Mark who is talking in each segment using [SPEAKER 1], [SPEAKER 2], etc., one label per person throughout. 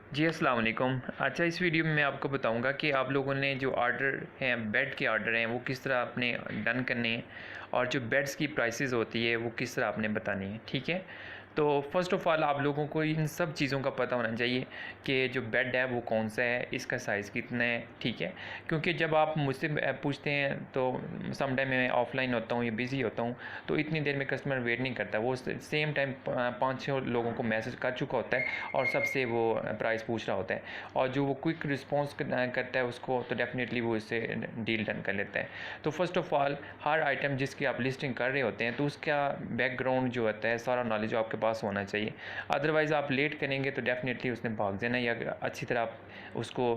[SPEAKER 1] जी अस्सलाम वालेकुम। अच्छा, इस वीडियो में मैं आपको बताऊंगा कि आप लोगों ने जो ऑर्डर हैं, बेड के ऑर्डर हैं, वो किस तरह आपने डन करने हैं और जो बेड्स की प्राइसेस होती है वो किस तरह आपने बतानी है। ठीक है, तो फ़र्स्ट ऑफ़ ऑल आप लोगों को इन सब चीज़ों का पता होना चाहिए कि जो बेड है वो कौन सा है, इसका साइज़ कितना है। ठीक है, क्योंकि जब आप मुझसे पूछते हैं तो सम टाइम मैं ऑफ़लाइन होता हूँ या बिज़ी होता हूँ, तो इतनी देर में कस्टमर वेट नहीं करता। वो सेम टाइम 5-6 लोगों को मैसेज कर चुका होता है और सबसे वो प्राइस पूछ रहा होता है, और जो वो क्विक रिस्पॉन्स करता है उसको तो डेफिनेटली वो इससे डील डन कर लेता है। तो first of all her item जिसकी आप लिस्टिंग कर रहे होते हैं तो उसका बैकग्राउंड जो होता है, सारा नॉलेज आपके पास होना चाहिए। अदरवाइज़ आप लेट करेंगे तो डेफिनेटली उसने भाग जाना, या अच्छी तरह आप उसको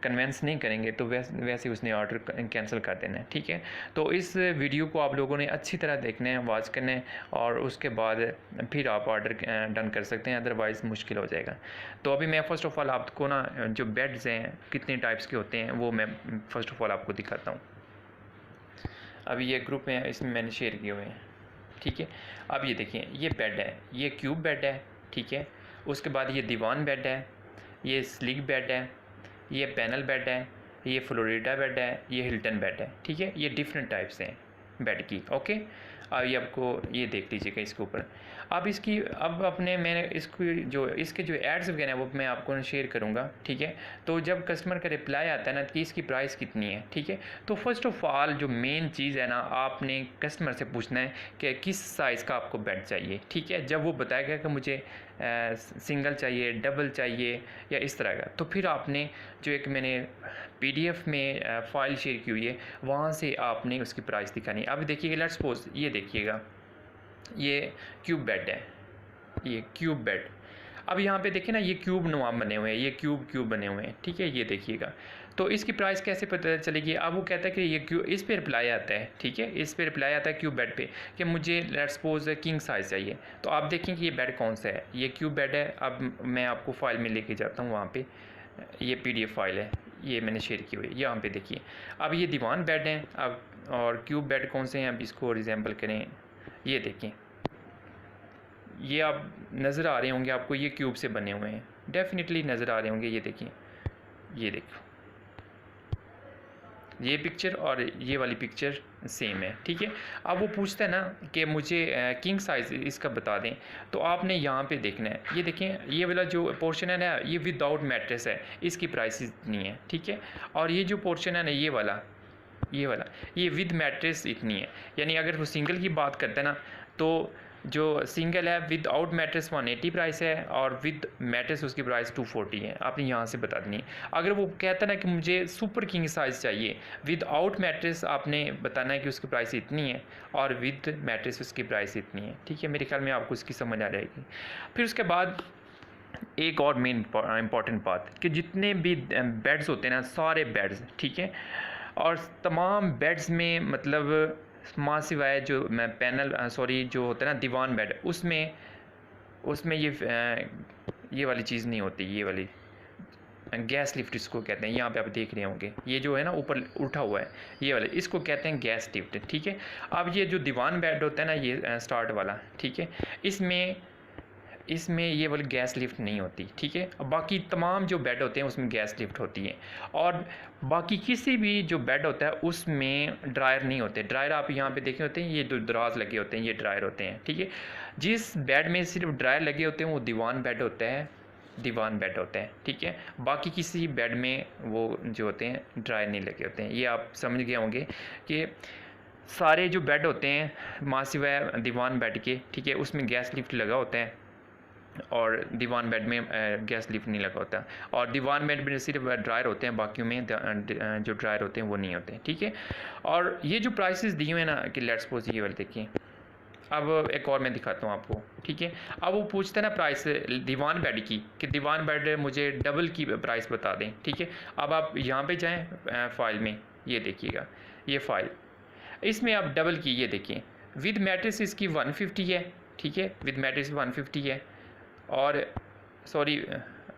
[SPEAKER 1] कन्वेंस नहीं करेंगे तो वैसे उसने ऑर्डर कैंसिल कर देना है। ठीक है, तो इस वीडियो को आप लोगों ने अच्छी तरह देखना है, वॉच करना है, और उसके बाद फिर आप ऑर्डर डन कर सकते हैं, अदरवाइज़ मुश्किल हो जाएगा। तो अभी मैं फ़र्स्ट ऑफ़ ऑल आपको ना जो बेड्स हैं कितने टाइप्स के होते हैं वो मैं फ़र्स्ट ऑफ़ ऑल आपको दिखाता हूँ। अभी ये ग्रुप है, इसमें मैंने शेयर किए हुए हैं। ठीक है, अब ये देखिए, ये बेड है, ये क्यूब बेड है। ठीक है, उसके बाद ये दीवान बेड है, ये स्लिक बेड है, ये पैनल बेड है, ये फ्लोरिडा बेड है, ये हिल्टन बेड है। ठीक है, ये डिफरेंट टाइप्स हैं बेड की। ओके, अब ये आपको ये देख लीजिएगा इसके ऊपर। अब इसकी अब अपने मैंने इसको जो इसके जो एड्स वगैरह हैं वो मैं आपको शेयर करूँगा। ठीक है, तो जब कस्टमर का रिप्लाई आता है ना कि इसकी प्राइस कितनी है, ठीक है, तो फर्स्ट ऑफ़ ऑल जो मेन चीज़ है ना, आपने कस्टमर से पूछना है कि किस साइज़ का आपको बेड चाहिए। ठीक है, जब वो बताएगा कि मुझे सिंगल चाहिए, डबल चाहिए या इस तरह का, तो फिर आपने जो एक मैंने पीडीएफ में फ़ाइल शेयर की हुई है वहाँ से आपने उसकी प्राइस दिखानी है। अब देखिएगा, लेट्स सपोज ये देखिएगा, ये क्यूब बेड है, ये क्यूब बेड। अब यहाँ पे देखिए ना, ये क्यूब नुमा बने हुए हैं, ये क्यूब बने हुए हैं। ठीक है, ये देखिएगा, तो इसकी प्राइस कैसे पता चलेगी। अब वो कहता है कि ये क्यूब, इस पे रिप्लाई आता है। ठीक है, इस पे रिप्लाई आता है क्यूब बेड पे कि मुझे लेट्स सपोज किंग साइज़ चाहिए। तो आप देखें कि ये बेड कौन सा है, ये क्यूब बेड है। अब मैं आपको फ़ाइल में लेके जाता हूँ, वहाँ पे ये पीडीएफ फाइल है, ये मैंने शेयर की हुई है, यहाँ पे देखिए। अब ये दीवान बेड हैं, अब और क्यूब बेड कौन से हैं, अब इसको रिजेंबल करें। ये देखें, ये आप नज़र आ रहे होंगे आपको, ये क्यूब से बने हुए हैं, डेफिनेटली नज़र आ रहे होंगे। ये देखिए, ये देखो, ये पिक्चर और ये वाली पिक्चर सेम है। ठीक है, अब वो पूछता है ना कि मुझे किंग साइज़ इसका बता दें, तो आपने यहाँ पे देखना है। ये देखें, ये वाला जो पोर्शन है ना, ये विदाउट मैट्रेस है, इसकी प्राइस इतनी है। ठीक है, और ये जो पोर्शन है ना, ये वाला ये विद मैट्रेस इतनी है। यानी अगर वो सिंगल की बात करते हैं ना, तो जो सिंगल है विद आउट मैट्रेस 180 प्राइस है, और विद मैट्रेस उसकी प्राइस 240 है। आपने यहाँ से बता देनी है। अगर वो कहता है ना कि मुझे सुपर किंग साइज़ चाहिए, विद आउट मैट्रेस आपने बताना है कि उसकी प्राइस इतनी है, और विद मैट्रेस उसकी प्राइस इतनी है। ठीक है, मेरे ख्याल में आपको इसकी समझ आ जाएगी। फिर उसके बाद एक और मेन इंपॉर्टेंट बात कि जितने भी बेड्स होते हैं ना, सारे बेड्स, ठीक है, और तमाम बेड्स में मतलब माँ सिवाय जो मैं पैनल सॉरी जो होता है ना दीवान बेड, उसमें उसमें ये वाली चीज़ नहीं होती। ये वाली गैस लिफ्ट इसको कहते हैं, यहाँ पे आप देख रहे होंगे, ये जो है ना ऊपर उठा हुआ है, ये वाला, इसको कहते हैं गैस लिफ्ट। ठीक है, अब ये जो दीवान बेड होता है ना, ये स्टार्ट वाला, ठीक है, इसमें इसमें ये वाली गैस लिफ्ट नहीं होती। ठीक है, अब बाकी तमाम जो बेड होते हैं उसमें गैस लिफ्ट होती है, और बाकी किसी भी जो बेड होता है उसमें ड्रायर नहीं होते। ड्रायर आप यहाँ पे देखे होते हैं, ये जो दराज लगे होते हैं ये ड्रायर होते हैं। ठीक है, जिस बेड में सिर्फ ड्रायर लगे होते हैं वो दीवान बेड होता है, दीवान बेड होता है। ठीक है, बाकी किसी बेड में वो जो होते हैं ड्रायर नहीं लगे होते हैं। ये आप समझ गए होंगे कि सारे जो बेड होते हैं माँ सिवाय दीवान बेड के, ठीक है, उसमें गैस लिफ्ट लगा होता है, और दीवान बेड में गैस लिफ्ट नहीं लगा होता, और दीवान बेड में सिर्फ ड्रायर होते हैं, बाकियों में जो ड्रायर होते हैं वो नहीं होते। ठीक है, और ये जो प्राइसेस दिए हुए हैं ना कि लेट्स सपोज ये वाले देखिए, अब एक और मैं दिखाता हूँ आपको। ठीक है, अब वो पूछता है ना प्राइस दीवान बेड की, कि दीवान बेड मुझे डबल की प्राइस बता दें। ठीक है, अब आप यहाँ पे जाएँ फाइल में, ये देखिएगा, ये फाइल, इसमें आप डबल की ये देखिए, विद मैट्रेस इसकी 150 है। ठीक है, विद मैट्रेस 150 है, और सॉरी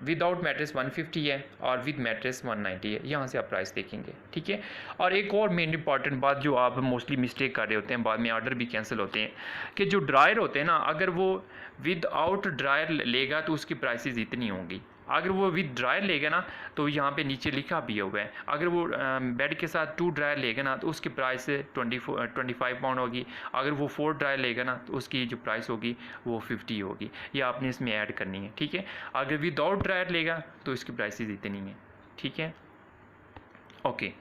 [SPEAKER 1] विदाउट मैट्रेस 150 है, और विद मैट्रेस 190 है। यहाँ से आप प्राइस देखेंगे। ठीक है, और एक और मेन इंपॉर्टेंट बात जो आप मोस्टली मिस्टेक कर रहे होते हैं, बाद में ऑर्डर भी कैंसिल होते हैं, कि जो ड्रायर होते हैं ना, अगर वो विदाउट ड्रायर लेगा तो उसकी प्राइसेस इतनी होंगी, अगर वो विद ड्रायर लेगा ना तो यहाँ पे नीचे लिखा भी हुआ है, अगर वो बेड के साथ 2 ड्रायर लेगा ना तो उसकी प्राइस 25 पाउंड होगी। अगर वो 4 ड्रायर लेगा ना तो उसकी जो प्राइस होगी वो 50 होगी। ये आपने इसमें ऐड करनी है, ठीक है। अगर विदाउट ड्रायर लेगा तो इसकी प्राइसेस इतनी है, ठीक है। ओके,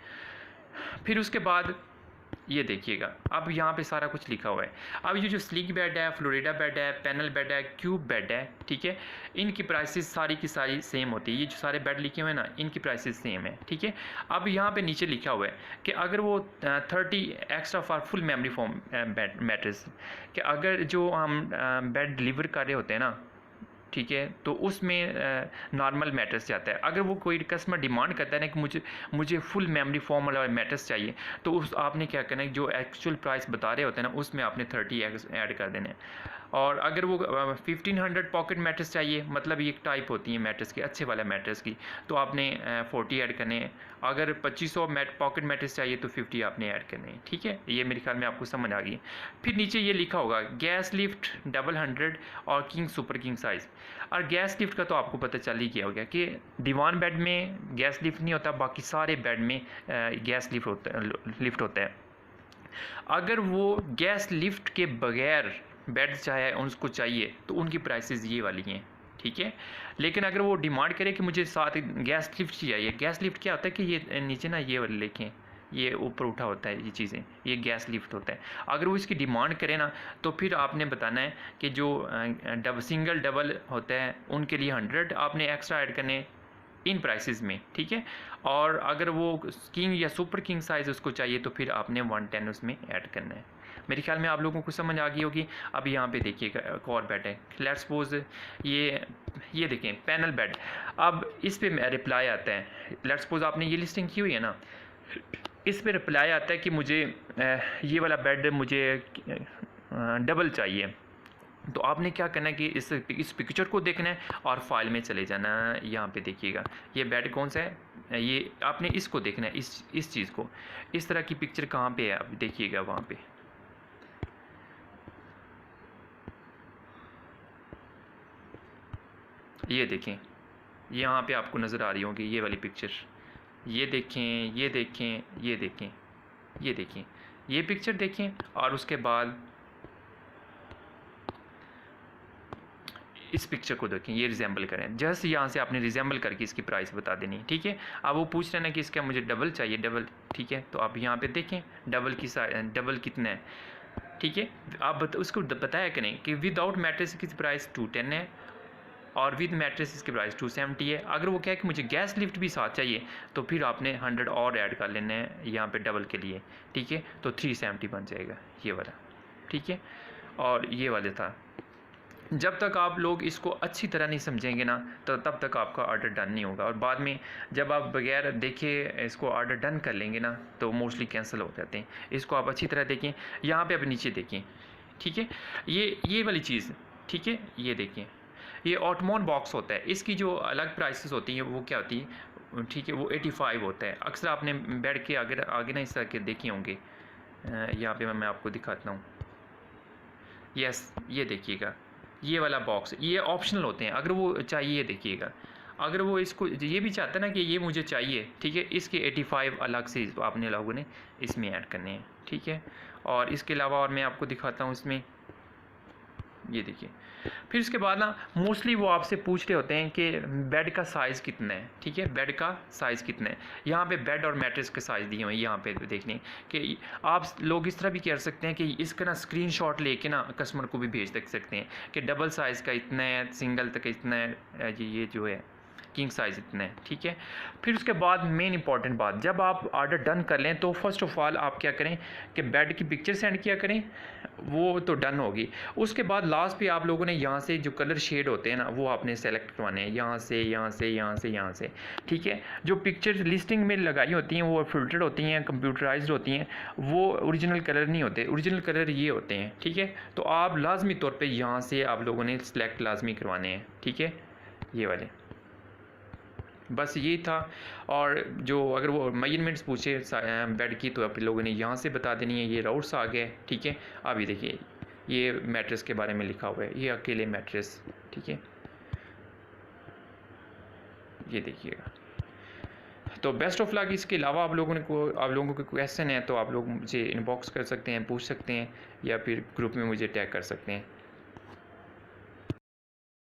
[SPEAKER 1] फिर उसके बाद ये देखिएगा, अब यहाँ पे सारा कुछ लिखा हुआ है। अब ये जो स्लिक बेड है, फ्लोरिडा बेड है, पैनल बेड है, क्यूब बेड है, ठीक है, इनकी प्राइसेस सारी की सारी सेम होती है। ये जो सारे बेड लिखे हुए हैं ना, इनकी प्राइसेस सेम है, ठीक है। अब यहाँ पे नीचे लिखा हुआ है कि अगर वो 30 extra for full memory form bed mattress, कि अगर जो हम बेड डिलीवर कर रहे होते हैं ना, ठीक है, तो उसमें नॉर्मल मैट्रेस जाता है। अगर वो कोई कस्टमर डिमांड करता है ना कि मुझे फुल मेमोरी फॉर्म वाला मैट्रेस चाहिए, तो उस आपने क्या करना है, जो एक्चुअल प्राइस बता रहे होते हैं ना उसमें आपने 30 ऐड कर देना है। और अगर वो 1500 पॉकेट मैट्रेस चाहिए, मतलब ये एक टाइप होती है मैट्रेस की, अच्छे वाला मैट्रेस की, तो आपने 40 ऐड करने हैं। अगर 2500 पॉकेट मैट्रेस चाहिए तो 50 आपने ऐड करने हैं, ठीक है। ये मेरे ख्याल में आपको समझ आ गई। फिर नीचे ये लिखा होगा गैस लिफ्ट डबल 100 और किंग सुपर किंग साइज़। और गैस लिफ्ट का तो आपको पता चल ही गया होगा कि दीवान बेड में गैस लिफ्ट नहीं होता, बाकी सारे बेड में गैस लिफ्ट होता है। अगर वो गैस लिफ्ट के बगैर बेड चाहे उसको चाहिए तो उनकी प्राइसेस ये वाली हैं, ठीक है। लेकिन अगर वो डिमांड करे कि मुझे साथ गैस लिफ्ट चाहिए, गैस लिफ्ट क्या होता है कि ये नीचे ना ये वाले लिखें, ये ऊपर उठा होता है, ये चीज़ें, ये गैस लिफ्ट होता है। अगर वो इसकी डिमांड करे ना तो फिर आपने बताना है कि जो सिंगल डबल होता है उनके लिए 100 आपने एक्स्ट्रा ऐड करने इन प्राइसेस में, ठीक है। और अगर वो किंग या सुपर किंग साइज़ उसको चाहिए तो फिर आपने 110 उसमें ऐड करना है। मेरे ख्याल में आप लोगों को समझ आ गई होगी। अब यहाँ पे देखिएगा एक और बेड है, लेट्स सपोज ये देखें पैनल बेड। अब इस पे रिप्लाई आता है, लेट्स सपोज आपने ये लिस्टिंग की हुई है ना, इस पे रिप्लाई आता है कि मुझे ये वाला बेड मुझे डबल चाहिए। तो आपने क्या करना है कि इस पिक्चर को देखना है और फाइल में चले जाना है। यहाँ पे देखिएगा ये बेड कौन सा है, ये आपने इसको देखना है, इस चीज़ को। इस तरह की पिक्चर कहाँ पे है आप देखिएगा, वहाँ पे ये देखें, यहाँ पे आपको नज़र आ रही होगी ये वाली पिक्चर। ये देखें, ये देखें, ये देखें, ये देखें, ये पिक्चर देखें और उसके बाद इस पिक्चर को देखें, ये रिजेंबल करें। जस्ट यहाँ से आपने रिजेंबल करके इसकी प्राइस बता देनी है, ठीक है। अब वो पूछ रहे हैं कि इसका मुझे डबल चाहिए, डबल, ठीक है। तो आप यहाँ पे देखें डबल कितना है, ठीक है। आप उसको बताया करें कि विदाउट मैट्रेस की प्राइस 210 है और विद मैट्रेस इसकी प्राइस 270 है। अगर वो कहे कि मुझे गैस लिफ्ट भी साथ चाहिए तो फिर आपने 100 और ऐड कर लेना है यहाँ पे डबल के लिए, ठीक है। तो 370 बन जाएगा ये वाला, ठीक है। और ये वाले था, जब तक आप लोग इसको अच्छी तरह नहीं समझेंगे ना तो तब तक आपका ऑर्डर डन नहीं होगा। और बाद में जब आप बगैर देखे इसको ऑर्डर डन कर लेंगे ना तो मोस्टली कैंसिल हो जाते हैं। इसको आप अच्छी तरह देखें, यहाँ पे आप नीचे देखें, ठीक है। ये वाली चीज़, ठीक है, ये देखें, ये ऑटोमोन बॉक्स होता है, इसकी जो अलग प्राइसेस होती हैं वो क्या होती है, ठीक है, वो 85 होता है। अक्सर आपने बेड के आगे ना इस तरह के देखे होंगे। यहाँ पे मैं आपको दिखाता हूँ, यस, ये देखिएगा, ये वाला बॉक्स, ये ऑप्शनल होते हैं। अगर वो चाहिए, देखिएगा, अगर वो इसको ये भी चाहता है ना कि ये मुझे चाहिए, ठीक है, इसके 85 अलग से आपने लोगों ने इसमें ऐड करने हैं, ठीक है। और इसके अलावा और मैं आपको दिखाता हूँ इसमें, ये देखिए। फिर उसके बाद ना मोस्टली वो आपसे पूछ रहे होते हैं कि बेड का साइज़ कितना है, ठीक है, बेड का साइज़ कितना है। यहाँ पे बेड और मैट्रेस के साइज़ दिए हुए हैं, यहाँ पे देखने कि आप लोग इस तरह भी कर सकते हैं कि इसका ना स्क्रीनशॉट लेके ना कस्टमर को भी भेज सकते हैं कि डबल साइज़ का इतना है, सिंगल तक इतना है, ये जो है किंग साइज़ इतना है, ठीक है। फिर उसके बाद मेन इंपॉर्टेंट बात, जब आप ऑर्डर डन कर लें तो फर्स्ट ऑफ ऑल आप क्या करें कि बेड की पिक्चर सेंड किया करें, वो तो डन होगी। उसके बाद लास्ट पे आप लोगों ने यहाँ से जो कलर शेड होते हैं ना वो आपने सेलेक्ट करवाने हैं, यहाँ से, यहाँ से, यहाँ से, यहाँ से, ठीक है। जो पिक्चर लिस्टिंग में लगाई होती हैं वो फिल्टर्ड होती हैं, कंप्यूटराइज्ड होती हैं, वो ओरिजिनल कलर नहीं होते, ओरिजिनल कलर ये होते हैं, ठीक है। तो आप लाजमी तौर पर यहाँ से आप लोगों ने सेलेक्ट लाजमी करवाने हैं, ठीक है, ये वाले। बस यही था। और जो अगर वो मेजरमेंट्स पूछे बेड की तो आप लोगों ने यहाँ से बता देनी है, ये राउट्स आ गए, ठीक है। अभी देखिए ये मैट्रेस के बारे में लिखा हुआ है, ये अकेले मैट्रेस, ठीक है। ये देखिएगा। तो बेस्ट ऑफ लक। इसके अलावा आप लोगों को क्वेश्चन है तो आप लोग मुझे इनबॉक्स कर सकते हैं, पूछ सकते हैं, या फिर ग्रुप में मुझे टैग कर सकते हैं।